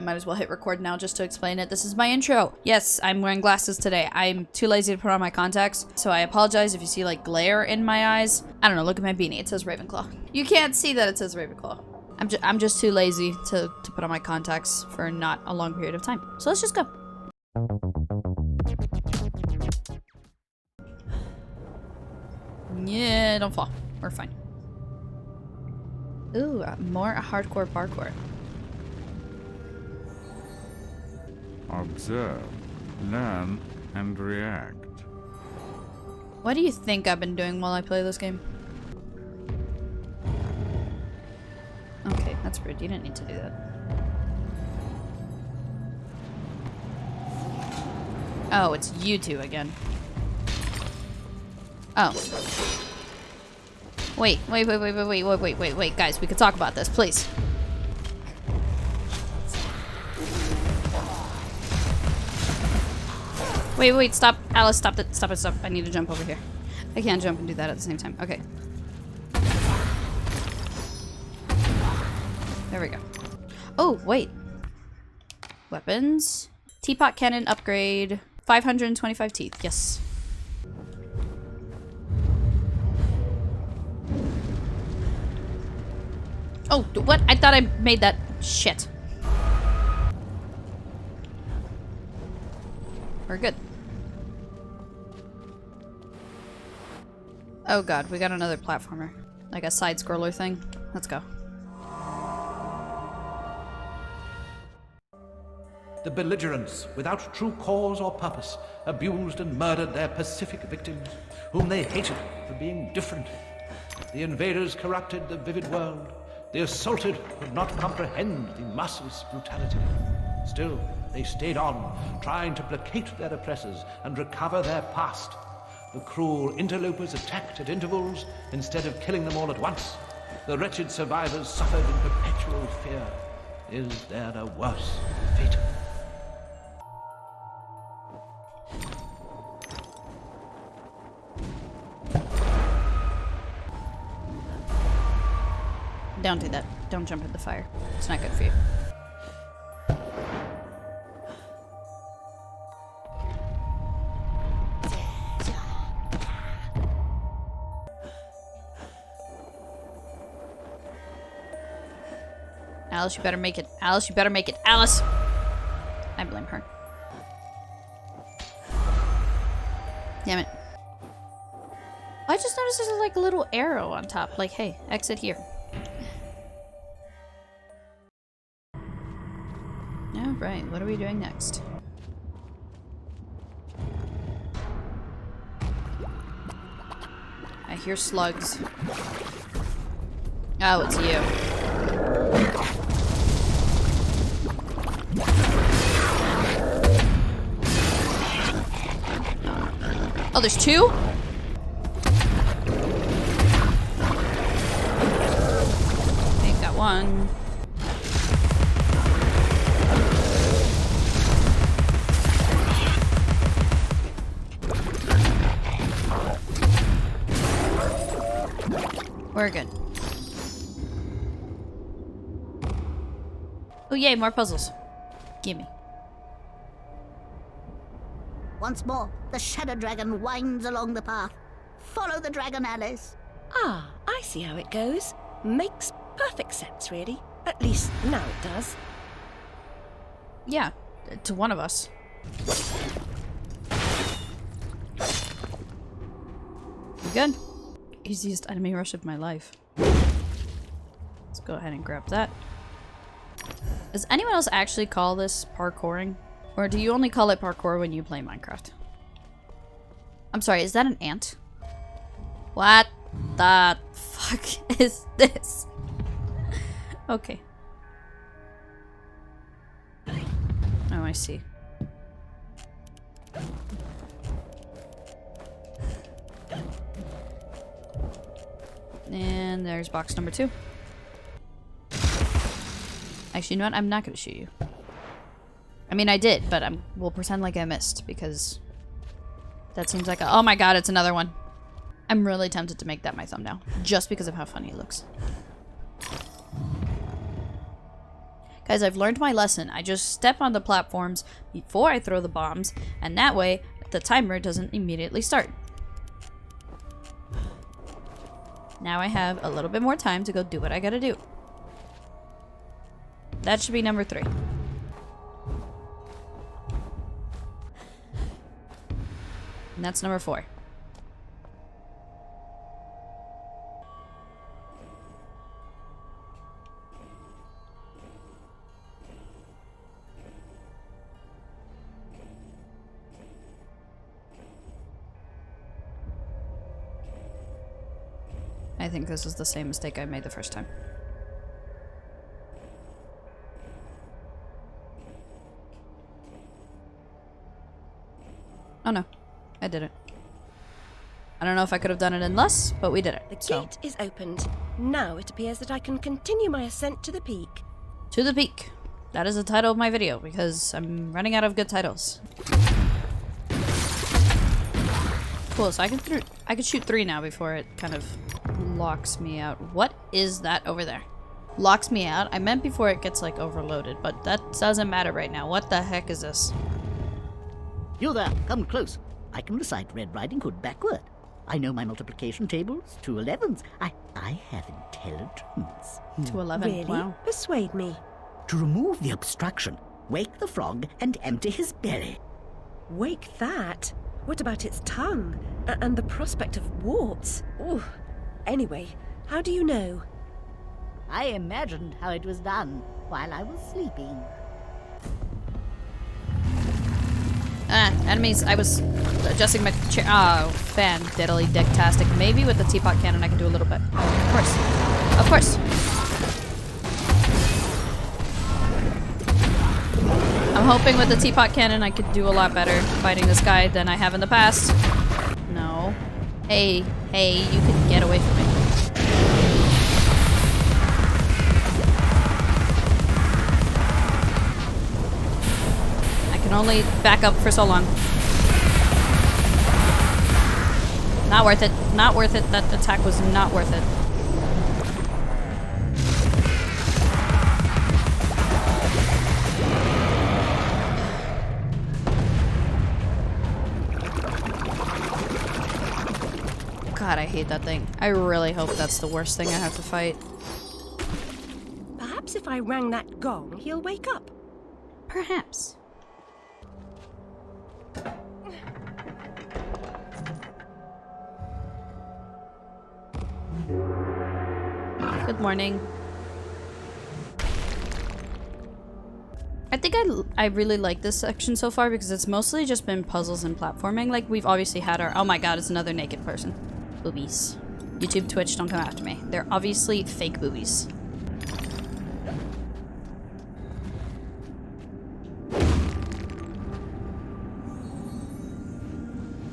Might as well hit record now just to explain it. This is my intro. Yes, I'm wearing glasses today. I'm too lazy to put on my contacts, so I apologize if you see like glare in my eyes. I don't know, look at my beanie. It says Ravenclaw. You can't see that it says Ravenclaw. I'm just too lazy to put on my contacts for not a long period of time. So let's just go. Yeah, don't fall. We're fine. Ooh, more hardcore parkour. Observe, learn, and react. What do you think I've been doing while I play this game? Okay, that's rude. You didn't need to do that. Oh, it's you two again. Oh. Wait, guys, we could talk about this, please. Wait, stop. Alice, stop it. Stop. I need to jump over here. I can't jump and do that at the same time. Okay. There we go. Oh, wait. Weapons. Teapot cannon upgrade. 525 teeth. Yes. Oh, what? I thought I made that. Shit. We're good. Oh god, we got another platformer. Like a side-scroller thing. Let's go. The belligerents, without true cause or purpose, abused and murdered their pacific victims, whom they hated for being different. The invaders corrupted the vivid world. The assaulted could not comprehend the merciless brutality. Still, they stayed on, trying to placate their oppressors and recover their past. The cruel interlopers attacked at intervals instead of killing them all at once. The wretched survivors suffered in perpetual fear. Is there a worse fate? Don't do that. Don't jump in the fire. It's not good for you. Alice, you better make it. Alice, you better make it. Alice! I blame her. Damn it. I just noticed there's like a little arrow on top. Like, hey, exit here. Alright, what are we doing next? I hear slugs. Oh, it's you. Oh, there's two? Okay, got one. We're good. Oh yay, more puzzles. Gimme. Once more, the shadow dragon winds along the path. Follow the dragon, Alice. Ah, I see how it goes. Makes perfect sense, really. At least now it does. Yeah, to one of us. You good? Easiest enemy rush of my life. Let's go ahead and grab that. Does anyone else actually call this parkouring? Or do you only call it parkour when you play Minecraft? I'm sorry, is that an ant? What the fuck is this? Okay. Oh, I see. And there's box number 2. Actually, you know what? I'm not gonna shoot you. I mean, I did, but we'll pretend like I missed, because that seems like a— oh my god, it's another one. I'm really tempted to make that my thumbnail, just because of how funny it looks. Guys, I've learned my lesson. I just step on the platforms before I throw the bombs, and that way, the timer doesn't immediately start. Now I have a little bit more time to go do what I gotta do. That should be number 3. And that's number 4. I think this is the same mistake I made the first time. Oh no, I did it. I don't know if I could have done it in less, but we did it. The gate is opened. Now it appears that I can continue my ascent to the peak. To the peak. That is the title of my video, because I'm running out of good titles. Cool, so I could shoot 3 now before it kind of locks me out. What is that over there? Locks me out? I meant before it gets like overloaded, but that doesn't matter right now. What the heck is this? You there, come close. I can recite Red Riding Hood backward. I know my multiplication tables, 2 11s. I have intelligence. 211. Really? Wow. Persuade me. To remove the obstruction, wake the frog and empty his belly. Wake that? What about its tongue? And the prospect of warts? Ooh. Anyway, how do you know? I imagined how it was done while I was sleeping. Enemies. I was adjusting my chair. Oh, fan diddly dicktastic. Maybe with the teapot cannon I can do a little bit. Of course. Of course. I'm hoping with the teapot cannon I could do a lot better fighting this guy than I have in the past. No. Hey, you can get away from me. I can only back up for so long. Not worth it. Not worth it. That attack was not worth it. God, I hate that thing. I really hope that's the worst thing I have to fight. Perhaps if I rang that gong, he'll wake up. Perhaps. Good morning. I think I really like this section so far because it's mostly just been puzzles and platforming. Like, we've obviously had our— oh my god, it's another naked person. Boobies. YouTube, Twitch, don't come after me. They're obviously fake boobies.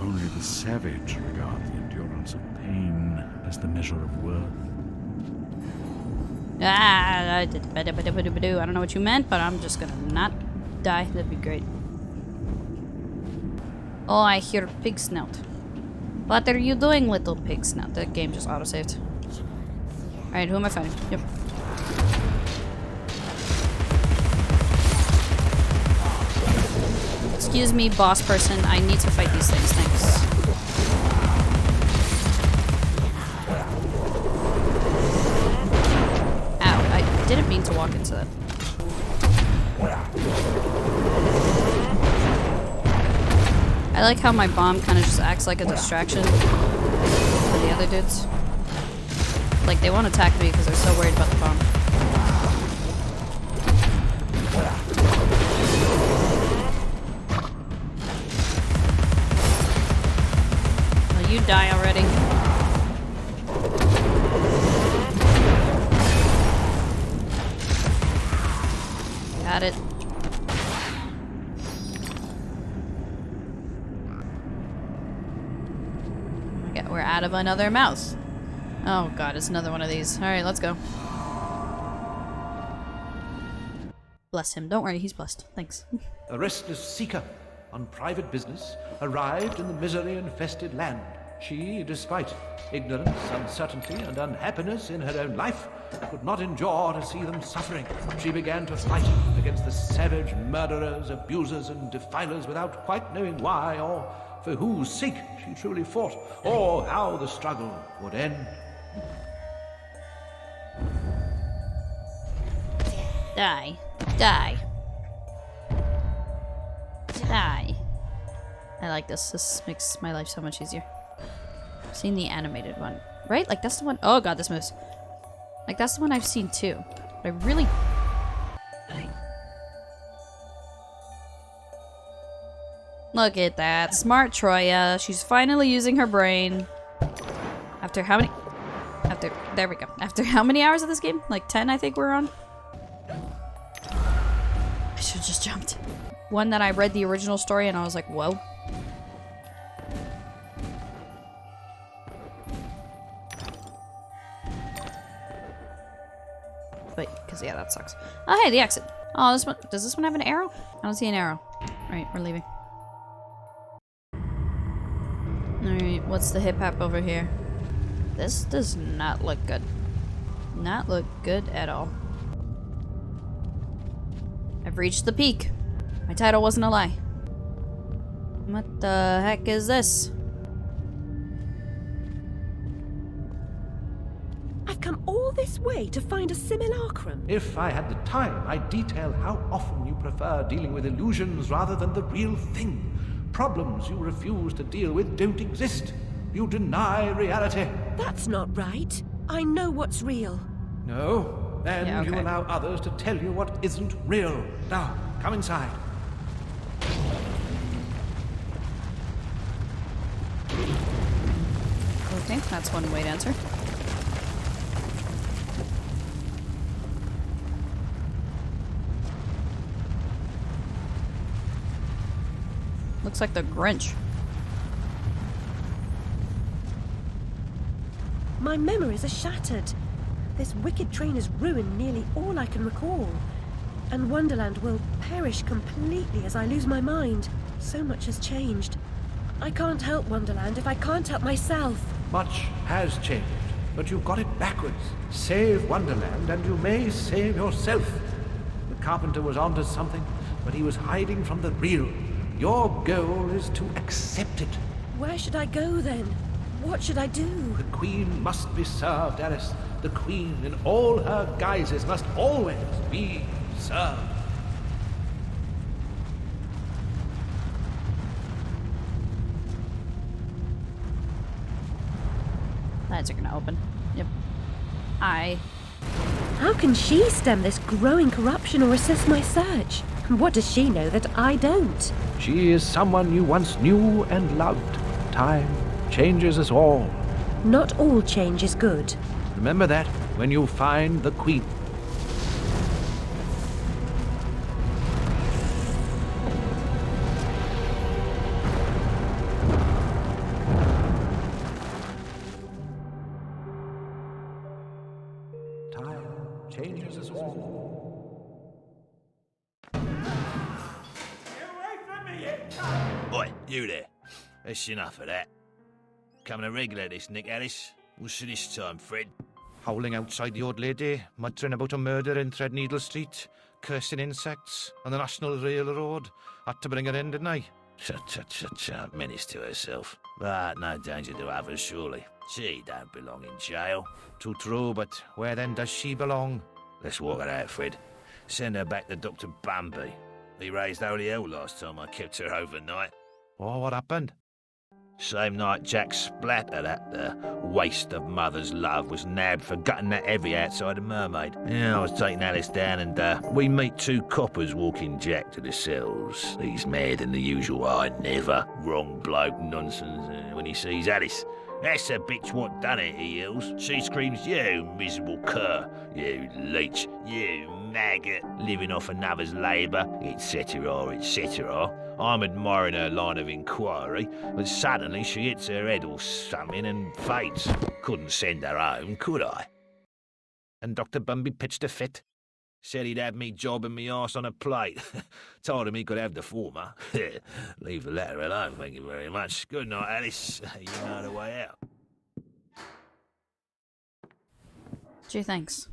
Only the savage regard the endurance of pain as the measure of worth. Ah, I don't know what you meant, but I'm just gonna not die. That'd be great. Oh, I hear pig snout. What are you doing, little pig snout? That game just autosaved. Alright, who am I fighting? Yep. Excuse me, boss person. I need to fight these things. Thanks. Ow, I didn't mean to walk into that. I like how my bomb kind of just acts like a distraction for the other dudes. Like, they won't attack me because they're so worried about the bomb. Will you die already? Got it. We're out of another mouse. Oh god, it's another one of these. Alright, let's go. Bless him. Don't worry, he's blessed. Thanks. A restless seeker on private business arrived in the misery-infested land. She, despite ignorance, uncertainty, and unhappiness in her own life, could not endure to see them suffering. She began to fight against the savage murderers, abusers, and defilers without quite knowing why or for whose sake she truly fought, or how the struggle would end. Die. Die. Die. I like this. This makes my life so much easier. I've seen the animated one. Right? Like, that's the one. Oh, God, this moves. Like, that's the one I've seen, too. But I really... Look at that. Smart Troya. She's finally using her brain. After how many... There we go. After how many hours of this game? Like 10, I think we're on? I should have just jumped. One that I read the original story and I was like, whoa. Wait, because yeah, that sucks. Oh, hey, the exit. Oh, this one. Does this one have an arrow? I don't see an arrow. Alright, we're leaving. Alright, what's the hip hop over here? This does not look good. Not look good at all. I've reached the peak. My title wasn't a lie. What the heck is this? I've come all this way to find a simulacrum. If I had the time, I'd detail how often you prefer dealing with illusions rather than the real thing. Problems you refuse to deal with don't exist. You deny reality. That's not right. I know what's real. No, then Yeah, okay. you allow others to tell you what isn't real. Now, come inside. Okay, that's one way to answer. Looks like the Grinch. My memories are shattered. This wicked train has ruined nearly all I can recall. And Wonderland will perish completely as I lose my mind. So much has changed. I can't help Wonderland if I can't help myself. Much has changed, but you got it backwards. Save Wonderland and you may save yourself. The carpenter was onto something, but he was hiding from the real. Your goal is to accept it. Where should I go then? What should I do? The Queen must be served, Alice. The Queen in all her guises must always be served. Lights are gonna open. Yep. How can she stem this growing corruption or assist my search? And what does she know that I don't? She is someone you once knew and loved. Time changes us all. Not all change is good. Remember that when you find the Queen. Time changes us all. Oi, you there. That's enough of that. Coming a regular this, Nick Alice. What's this time, Fred? Howling outside the old lady, muttering about a murder in Threadneedle Street, cursing insects on the National Railroad. Had to bring her in, didn't I? Shut, menace to herself. But no danger to others, surely. She don't belong in jail. True, but where then does she belong? Let's walk her out, Fred. Send her back to Dr. Bambi. He raised holy hell last time I kept her overnight. Oh, what happened? Same night Jack Splatter, that waste of mother's love, was nabbed for gutting that heavy outside a mermaid. Yeah, I was taking Alice down and we meet two coppers walking Jack to the cells. He's mad than the usual I never. Wrong bloke nonsense when he sees Alice. That's the bitch what done it, he yells. She screams, you miserable cur, you leech, you maggot, living off another's labour, etc., etc. I'm admiring her line of inquiry, but suddenly she hits her head or something and faints. Couldn't send her home, could I? And Dr. Bumby pitched a fit. Said he'd have me jobbing me arse on a plate. Told him he could have the former. Leave the latter alone, thank you very much. Good night, Alice. You know the way out. Gee, thanks.